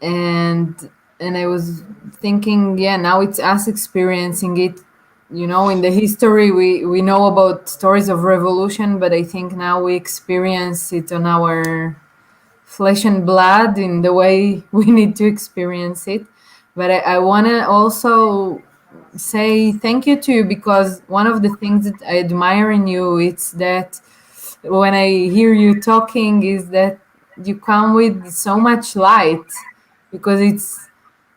and I was thinking, yeah, now it's us experiencing it. You know, in the history, we know about stories of revolution, but I think now we experience it on our flesh and blood in the way we need to experience it. But I want to also say thank you to you, because one of the things that I admire in you, it's that when I hear you talking, is that you come with so much light, because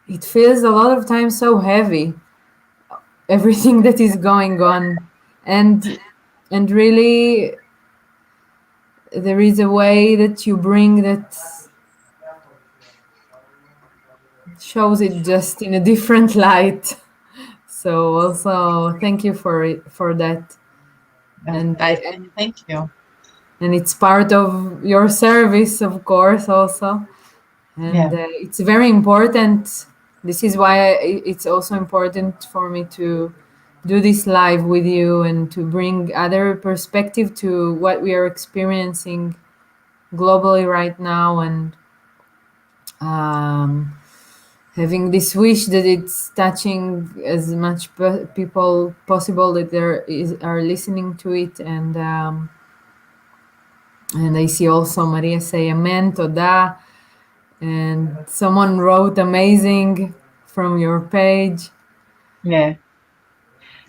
it feels a lot of times so heavy, everything that is going on, and really there is a way that you bring that shows it just in a different light. So also thank you for it, for that. and Thank you. and it's part of your service, of course, also. And Yeah. it's very important. This is why it's also important for me to do this live with you and to bring other perspective to what we are experiencing globally right now, and um, having this wish that it's touching as much people possible that are listening to it. And I see also Maria say amen, toda, and someone wrote amazing from your page. Yeah.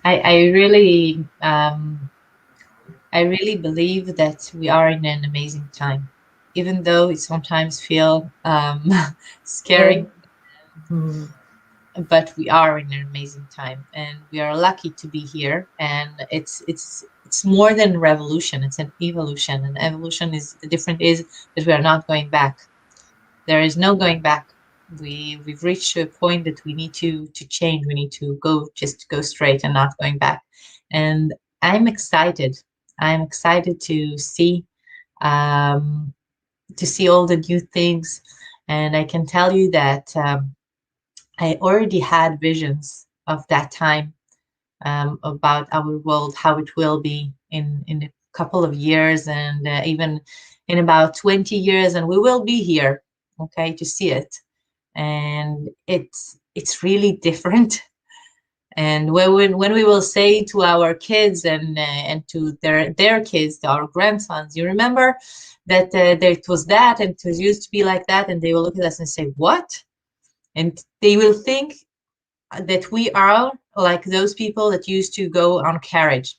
I really I really believe that we are in an amazing time, even though it sometimes feel Yeah. scary, but we are in an amazing time, and we are lucky to be here. And it's more than revolution; it's an evolution. And evolution is the difference is that we are not going back. There is no going back. We've reached a point that we need to change. We need to go straight and not going back. And I'm excited. I'm excited um, to see all the new things. And I can tell you that I already had visions of that time, about our world, how it will be in a couple of years, and even in about 20 years, and we will be here, okay, to see it. And it's really different. And when we will say to our kids and to their kids, to our grandsons, you remember that there it was that, and it was used to be like that, and they will look at us and say, what? And they will think that we are like those people that used to go on carriage.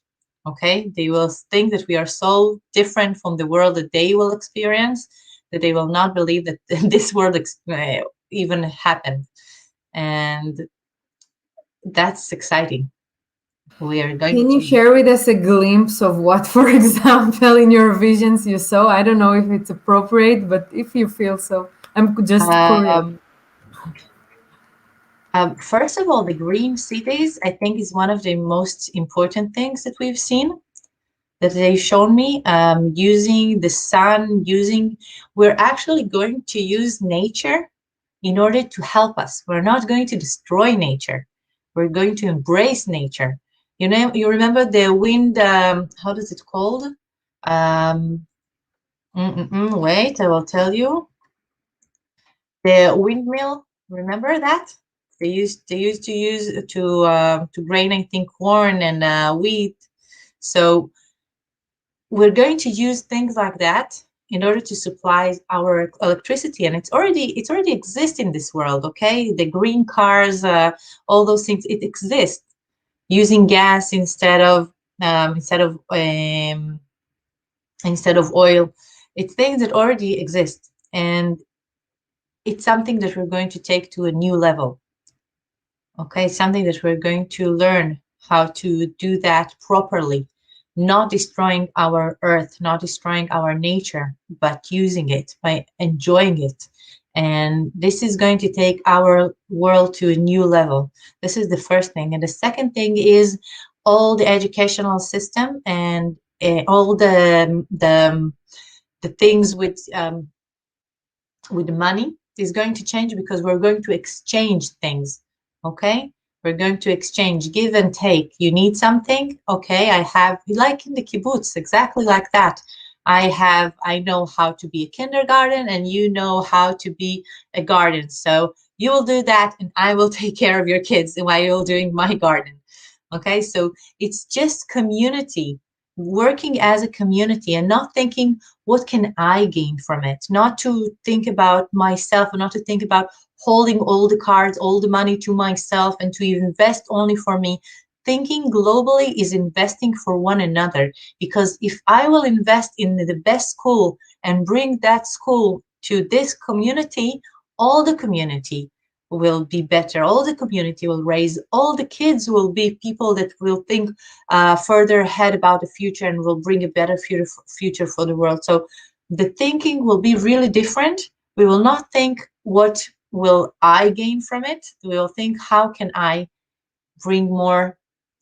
Okay, they will think that we are so different from the world that they will experience, that they will not believe that this world even happened. And that's exciting. We are going Can you to share with us a glimpse of what, for example, in your visions you saw? I don't know if it's appropriate, but if you feel so, I'm just curious. um, first of all, the green cities, I think, is one of the most important things that we've seen, that they've shown me, using the sun, we're actually going to use nature in order to help us. We're not going to destroy nature. We're going to embrace nature. You know, you remember the wind, how does it called? Um, Wait, I will tell you. The windmill, remember that? They used to use to grain, I think, corn and wheat. So we're going to use things like that in order to supply our electricity, and it's already exists in this world. Okay, the green cars, all those things, it exists, using gas um, instead of instead of oil. It's things that already exist. And it's something that we're going to take to a new level. Okay, something that we're going to learn how to do that properly, not destroying our earth, not destroying our nature, but using it by enjoying it. And this is going to take our world to a new level. This is the first thing. And the second thing is all the educational system and all the things with money is going to change, because we're going to exchange things. Okay, we're going to exchange, give and take. You need something, okay, I have, like in the kibbutz, exactly like that. I know how to be a kindergarten, and you know how to be a garden, so you will do that and I will take care of your kids while you're doing my garden. Okay, so it's just community, working as a community, and not thinking what can I gain from it, not to think about myself, and not to think about holding all the cards, all the money to myself, and to invest only for me. Thinking globally is investing for one another, because if I will invest in the best school and bring that school to this community, all the community will be better, all the community will raise, all the kids will be people that will think further ahead about the future, and will bring a better future for the world. So the thinking will be really different. We will not think what will I gain from it. We will think how can I bring more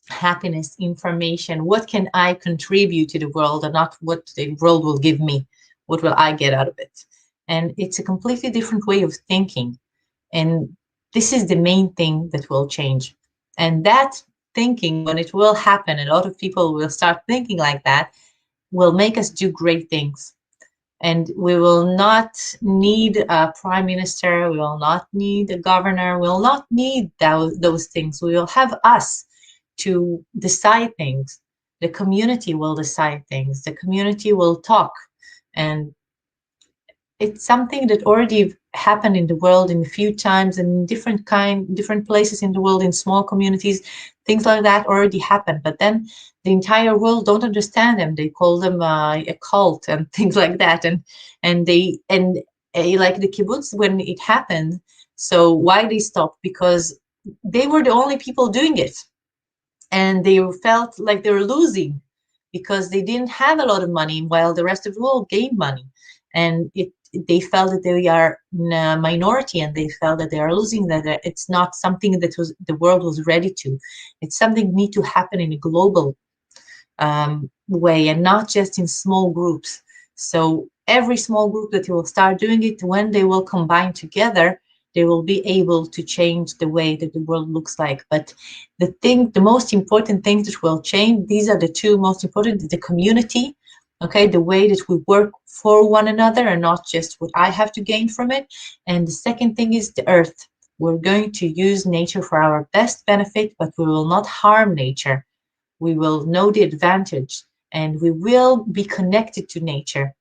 happiness, information, what can I contribute to the world, and not what the world will give me, what will I get out of it. And it's a completely different way of thinking. And this is the main thing that will change. And that thinking, when it will happen, a lot of people will start thinking like that, will make us do great things. And we will not need a prime minister, we will not need a governor, we will not need those things. We will have us to decide things. The community will decide things. The community will talk. And it's something that already happened in the world in a few times, and different places in the world, in small communities, things like that already happened. But then the entire world don't understand them. They call them a cult and things like that. And like the kibbutz, when it happened. So why they stopped? Because they were the only people doing it, and they felt like they were losing, because they didn't have a lot of money while the rest of the world gained money. And they felt that they are in a minority, and they felt that they are losing, that it's not something that the world was ready to. It's something need to happen in a global way, and not just in small groups. So every small group that will start doing it, when they will combine together, they will be able to change the way that the world looks like. But the most important things that will change, these are the two most important: the community, okay, the way that we work for one another, and not just what I have to gain from it. And the second thing is the earth. We're going to use nature for our best benefit, but we will not harm nature. We will know the advantage, and we will be connected to nature.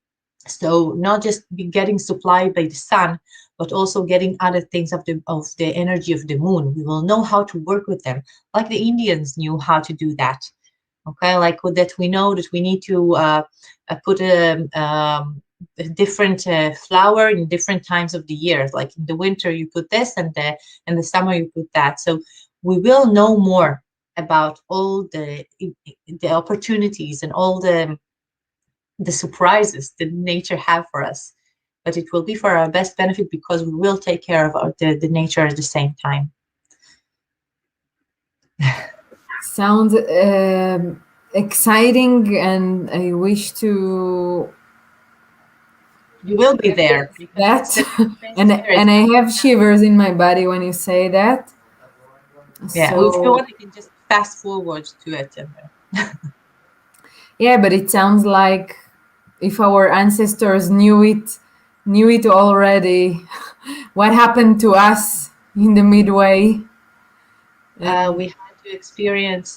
So not just be getting supplied by the sun, but also getting other things of the energy of the moon. We will know how to work with them, like the Indians knew how to do that. Okay, like with that, we know that we need to put a different flower in different times of the year. Like in the winter, you put this, and in the summer, you put that. So we will know more about all the opportunities and all the surprises that nature have for us. But it will be for our best benefit, because we will take care of the nature at the same time. Sounds exciting, and I wish to You will be there, because that. it's the best and spirit. I have shivers in my body when you say that. Yeah, if you So want, you can just fast forward to it. yeah, but it sounds like if our ancestors knew it already, what happened to us in the midway? We had to experience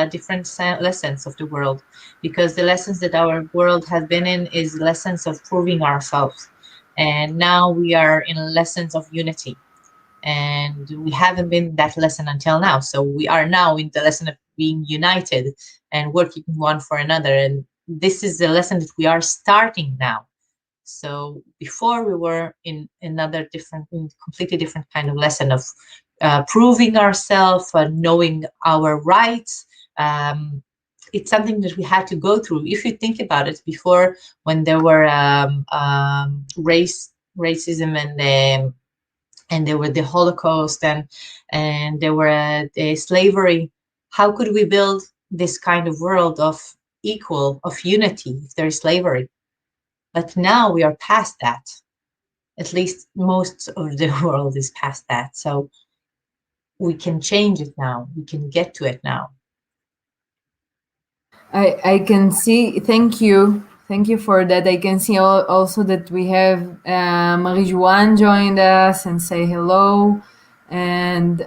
different lessons of the world, because the lessons that our world has been in is lessons of proving ourselves. And now we are in lessons of unity. And we haven't been that lesson until now. So we are now in the lesson of being united and working one for another. And this is the lesson that we are starting now. So before we were in another completely different kind of lesson of proving ourselves, knowing our rights. It's something that we had to go through. If you think about it, before, when there were racism and there were the Holocaust and there were the slavery, how could we build this kind of world of unity if there is slavery? But now we are past that. At least most of the world is past that. So we can change it now. We can get to it now. I can see. Thank you for that. I can see also that we have Marie-Joanne joined us and say hello, and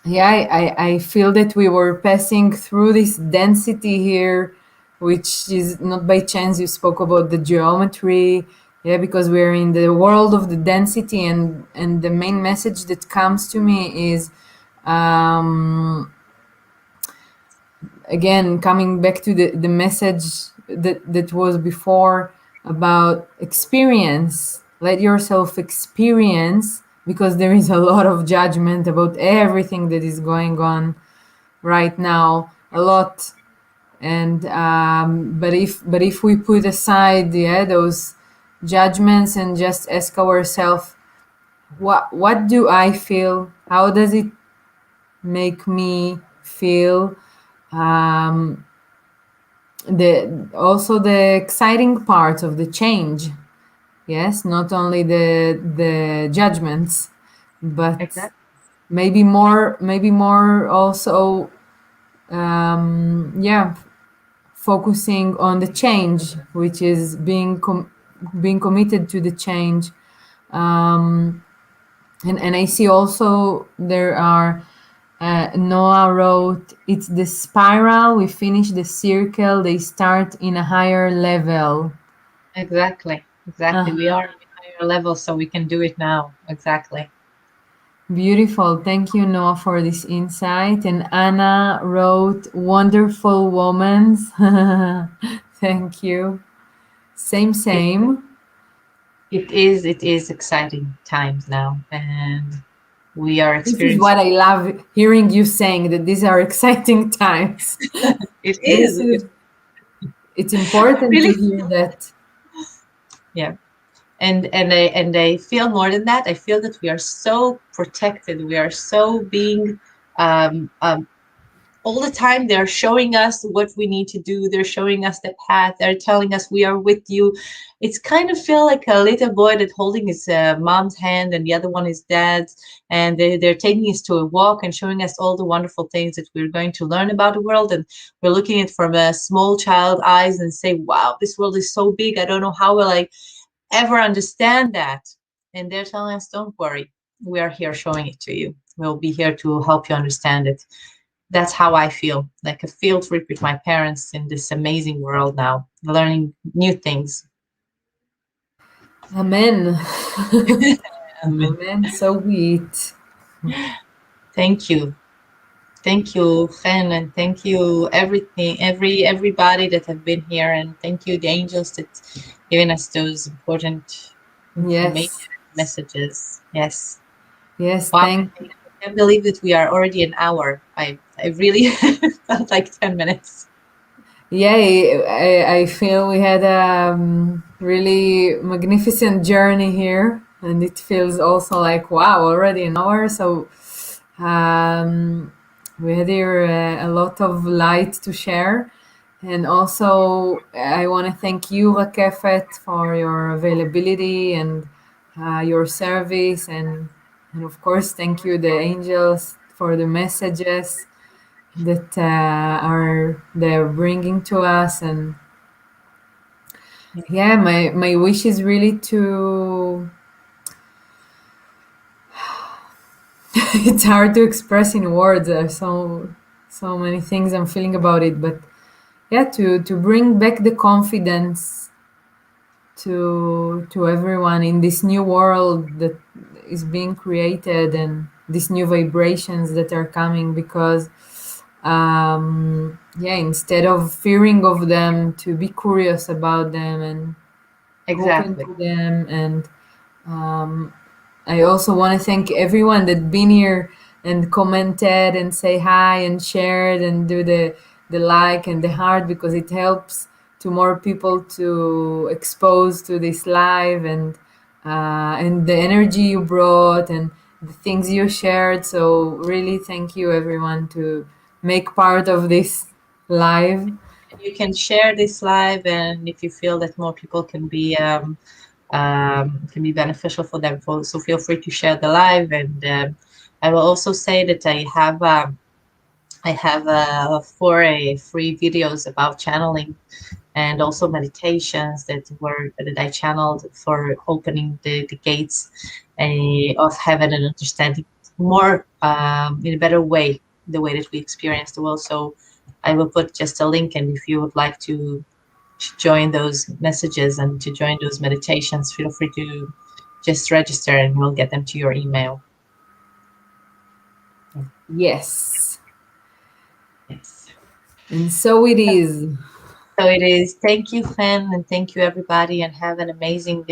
yeah, I feel that we were passing through this density here, which is not by chance. You spoke about the geometry, yeah, because we're in the world of the density, and the main message that comes to me is, again, coming back to the message that was before about experience. Let yourself experience, because there is a lot of judgment about everything that is going on right now, a lot. And but if we put aside, yeah, those judgments and just ask ourselves, what do I feel? How does it make me feel? Also the exciting part of the change, yes, not only the judgments, but Exactly. maybe more also, yeah, focusing on the change, which is being committed to the change. And I see also there are, Noah wrote, it's the spiral, we finish the circle, they start in a higher level. Exactly. We are in a higher level, so we can do it now. Exactly. Beautiful. Thank you, Noah, for this insight. And Anna wrote, wonderful woman. Thank you. Same. It is exciting times now, and we are This is experiencing. what I love hearing you saying, that these are exciting times. It This is. is, it's important to Really. hear that. Yeah. And I feel more than that. I feel that we are so protected. We are so being all the time. They're showing us what we need to do. They're showing us the path. They're telling us we are with you. It's kind of feel like a little boy that holding his mom's hand and the other one is dad's, and they're taking us to a walk and showing us all the wonderful things that we're going to learn about the world. And we're looking at it from a small child eyes and say, wow, this world is so big. I don't know how will I ever understand that. And they're telling us, don't worry, we are here showing it to you. We'll be here to help you understand it. That's how I feel, like a field trip with my parents in this amazing world now, learning new things. Amen. Amen. So be it. Thank you. Thank you, Chen, and thank you everybody that have been here, and thank you the angels that given us those important information Yes. messages. Yes. Yes. Wow. Thank I can't believe that we are already an hour. I really felt like 10 minutes. Yeah, I feel we had a really magnificent journey here, and it feels also like, wow, already an hour. So we had here a lot of light to share. And also, I want to thank you, Rakefet, for your availability and your service. And of course, thank you, the angels, for the messages that are they're bringing to us. And yeah, my wish is really to it's hard to express in words. There's so many things I'm feeling about it, but yeah, to bring back the confidence to everyone in this new world that is being created, and these new vibrations that are coming, because yeah, instead of fearing of them, to be curious about them, and open Exactly. to them. And I also want to thank everyone that been here and commented and say hi and shared and do the like and the heart, because it helps to more people to expose to this live, and the energy you brought and the things you shared. So really thank you everyone to make part of this live. You can share this live, and if you feel that more people can be beneficial for them, so feel free to share the live. And I will also say that I have 4 free videos about channeling and also meditations that I channeled for opening the gates of heaven and understanding more in a better way the way that we experience the world. So I will put just a link, and if you would like to join those messages and to join those meditations, feel free to just register, and we'll get them to your email. Yes. Yes. And so it is. So it is. Thank you, Fen, and thank you, everybody, and have an amazing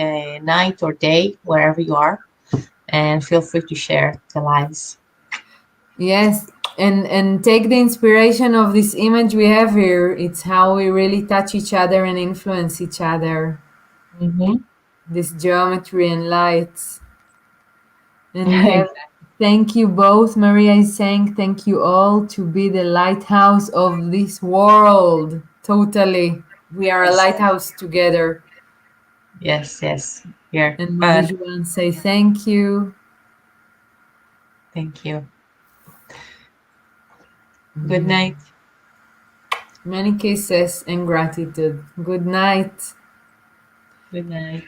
night or day wherever you are. And feel free to share the lives. Yes, and take the inspiration of this image we have here. It's how we really touch each other and influence each other. Mm-hmm. This geometry and lights. And we have thank you both. Maria is saying thank you all to be the lighthouse of this world. Totally. We are a Yes, lighthouse together. yes, yes. Here. And But Marie-Joanne say thank you. thank you. Good night. Many kisses and gratitude. Good night. Good night.